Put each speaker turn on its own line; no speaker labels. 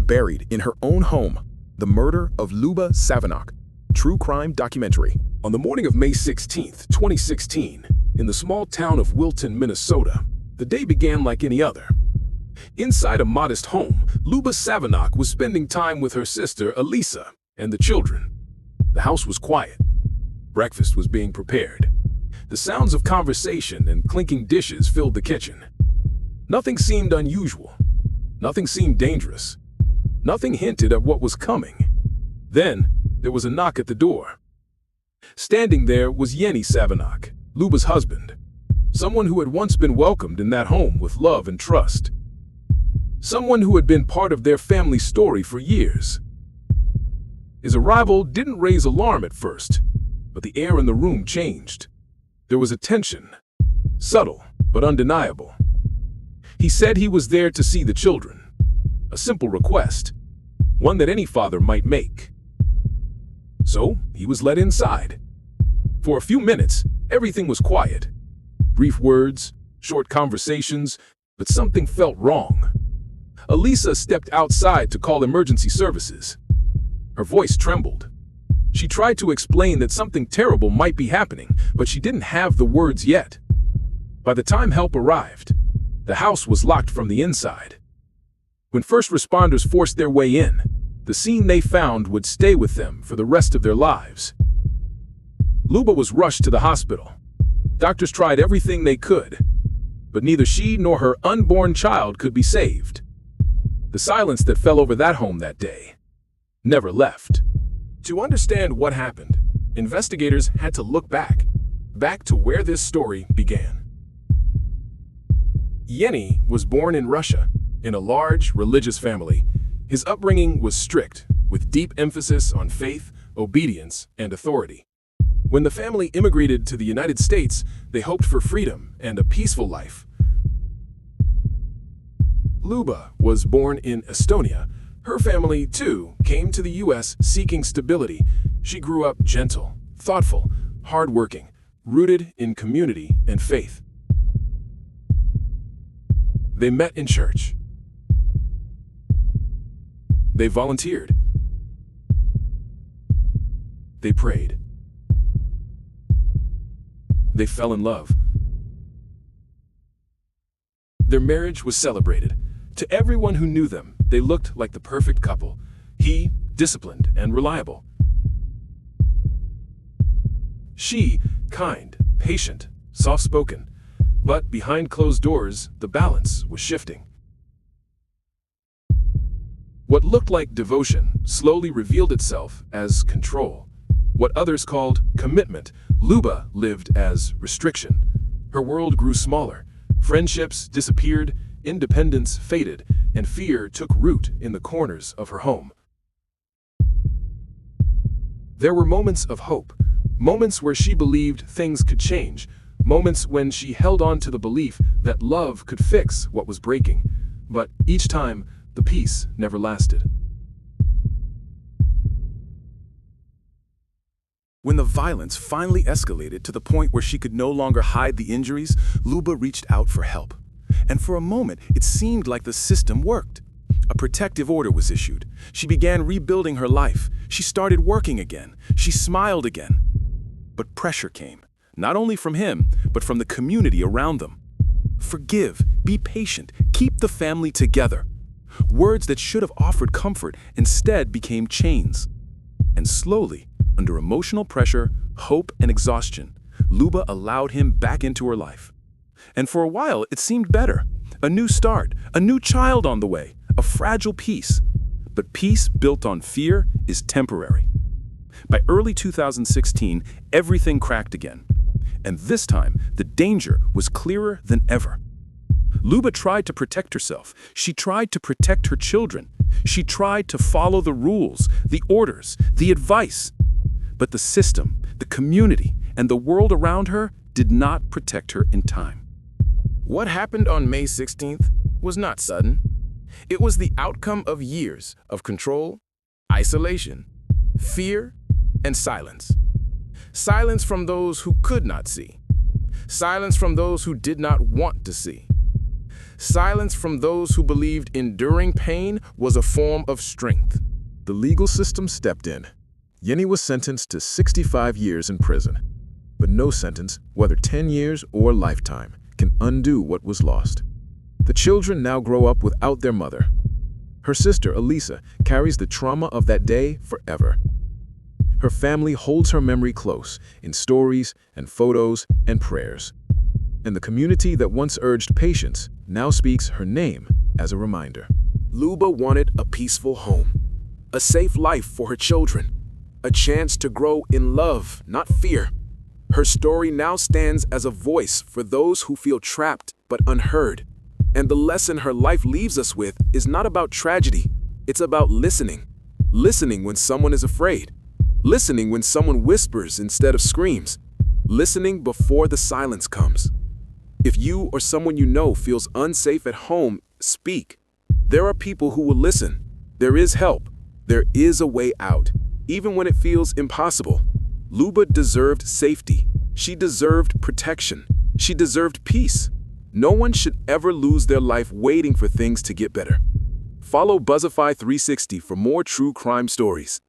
buried in her own home. The murder of Lyuba Savenok. True crime documentary. On the morning of May 16, 2016, in the small town of Wilton, Minnesota, the day began like any other. Inside a modest home, Lyuba Savenok was spending time with her sister, Elisa, and the children. The house was quiet. Breakfast was being prepared. The sounds of conversation and clinking dishes filled the kitchen. Nothing seemed unusual. Nothing seemed dangerous. Nothing hinted at what was coming. Then, there was a knock at the door. Standing there was Yenny Savenok, Lyuba's husband, someone who had once been welcomed in that home with love and trust. Someone who had been part of their family story for years. His arrival didn't raise alarm at first, but the air in the room changed. There was a tension, subtle but undeniable. He said he was there to see the children. A simple request, one that any father might make. So, he was led inside. For a few minutes, everything was quiet. Brief words, short conversations, but something felt wrong. Elisa stepped outside to call emergency services. Her voice trembled. She tried to explain that something terrible might be happening, but she didn't have the words yet. By the time help arrived, the house was locked from the inside. When first responders forced their way in, the scene they found would stay with them for the rest of their lives. Lyuba was rushed to the hospital. Doctors tried everything they could, but neither she nor her unborn child could be saved. The silence that fell over that home that day never left. To understand what happened, investigators had to look back to where this story began. Yenny was born in Russia, in a large religious family. His upbringing was strict, with deep emphasis on faith, obedience, and authority. When the family immigrated to the United States, they hoped for freedom and a peaceful life. Lyuba was born in Estonia. Her family, too, came to the U.S. seeking stability. She grew up gentle, thoughtful, hardworking, rooted in community and faith. They met in church. They volunteered. They prayed. They fell in love. Their marriage was celebrated. To everyone who knew them, they looked like the perfect couple. He, disciplined and reliable. She, kind, patient, soft-spoken. But behind closed doors, the balance was shifting. What looked like devotion slowly revealed itself as control. What others called commitment, Lyuba lived as restriction. Her world grew smaller. Friendships disappeared, independence faded, and fear took root in the corners of her home. There were moments of hope, moments where she believed things could change, moments when she held on to the belief that love could fix what was breaking. But each time, the peace never lasted. When the violence finally escalated to the point where she could no longer hide the injuries, Lyuba reached out for help. And for a moment, it seemed like the system worked. A protective order was issued. She began rebuilding her life. She started working again. She smiled again. But pressure came, not only from him, but from the community around them. Forgive, be patient, keep the family together. Words that should have offered comfort instead became chains. And slowly, under emotional pressure, hope, and exhaustion, Lyuba allowed him back into her life. And for a while, it seemed better. A new start, a new child on the way, a fragile peace. But peace built on fear is temporary. By early 2016, everything cracked again. And this time, the danger was clearer than ever. Lyuba tried to protect herself. She tried to protect her children. She tried to follow the rules, the orders, the advice. But the system, the community, and the world around her did not protect her in time. What happened on May 16th was not sudden. It was the outcome of years of control, isolation, fear, and silence. Silence from those who could not see. Silence from those who did not want to see. Silence from those who believed enduring pain was a form of strength. The legal system stepped in. Yenny was sentenced to 65 years in prison. But no sentence, whether 10 years or lifetime, can undo what was lost. The children now grow up without their mother. Her sister, Elisa, carries the trauma of that day forever. Her family holds her memory close in stories and photos and prayers. And the community that once urged patience now speaks her name as a reminder. Lyuba wanted a peaceful home, a safe life for her children, a chance to grow in love, not fear. Her story now stands as a voice for those who feel trapped but unheard. And the lesson her life leaves us with is not about tragedy. It's about listening. Listening when someone is afraid. Listening when someone whispers instead of screams. Listening before the silence comes. If you or someone you know feels unsafe at home, speak. There are people who will listen. There is help. There is a way out, even when it feels impossible. Lyuba deserved safety. She deserved protection. She deserved peace. No one should ever lose their life waiting for things to get better. Follow Buzzify 360 for more true crime stories.